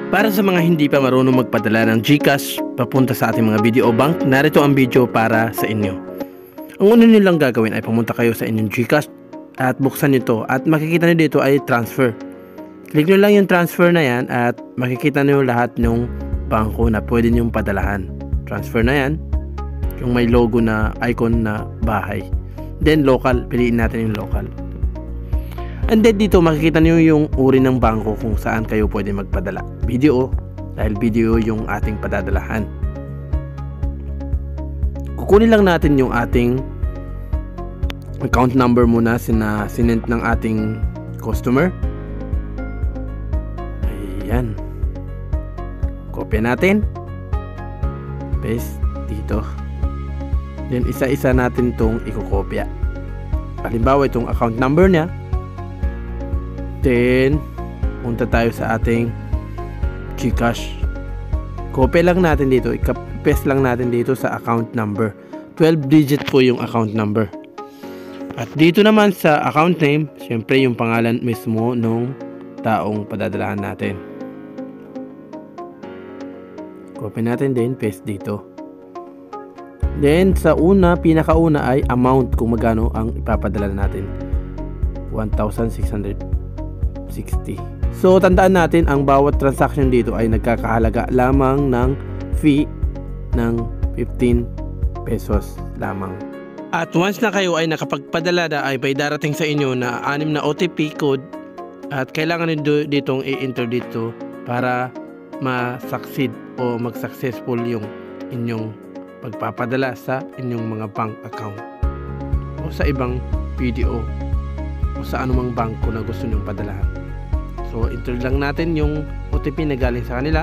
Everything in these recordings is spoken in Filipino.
Para sa mga hindi pa marunong magpadala ng GCash papunta sa ating mga video bank, narito ang video para sa inyo. Ang una nyo lang gagawin ay pumunta kayo sa inyong GCash at buksan nyo ito at makikita nyo dito ay transfer. Click nyo lang yung transfer na yan at makikita nyo lahat ng bangko na pwede nyo padalahan. Transfer na yan, yung may logo na icon na bahay. Then local, piliin natin yung local. And then dito makikita nyo yung uri ng bangko kung saan kayo pwede magpadala. BDO, dahil BDO yung ating padadalahan. Kukunin lang natin yung ating account number muna sinent ng ating customer. Ayan. Kopya natin. Paste dito. Then isa-isa natin itong ikukopya. Halimbawa itong account number niya. Then punta tayo sa ating GCash. Kopya lang natin dito, i-paste lang natin dito sa account number. 12 digit po yung account number. At dito naman sa account name, syempre yung pangalan mismo nung taong padadalahan natin. Kopya natin din, paste dito. Then sa pinakauna ay amount kung magkano ang ipapadala natin. 1,660. So tandaan natin ang bawat transaction dito ay nagkakahalaga lamang ng fee ng 15 pesos lamang. At once na kayo ay nakapagpadala na ay may darating sa inyo na 6 na OTP code at kailangan nyo ditong i-enter dito para ma-succeed o mag-successful yung inyong pagpapadala sa inyong mga bank account o sa ibang BDO o sa anumang bangko na gusto nyong padalahan. So enter lang natin yung OTP na galing sa kanila.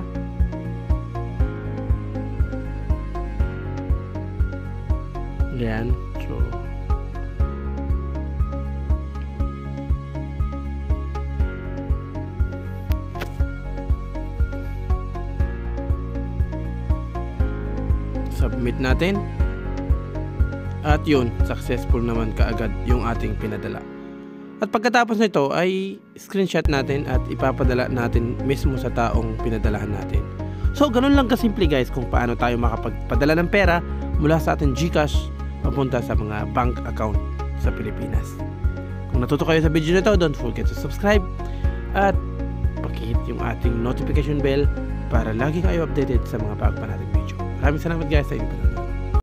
Ayan. So submit natin. At yun, successful naman kaagad yung ating pinadala. At pagkatapos nito ay screenshot natin at ipapadala natin mismo sa taong pinadalahan natin. So ganun lang kasimple guys kung paano tayo makapagpadala ng pera mula sa ating GCash papunta sa mga bank account sa Pilipinas. Kung natuto kayo sa video na ito, don't forget to subscribe at pakihit yung ating notification bell para lagi kayo updated sa mga bago pa nating video. Maraming salamat guys sa inyong panonood.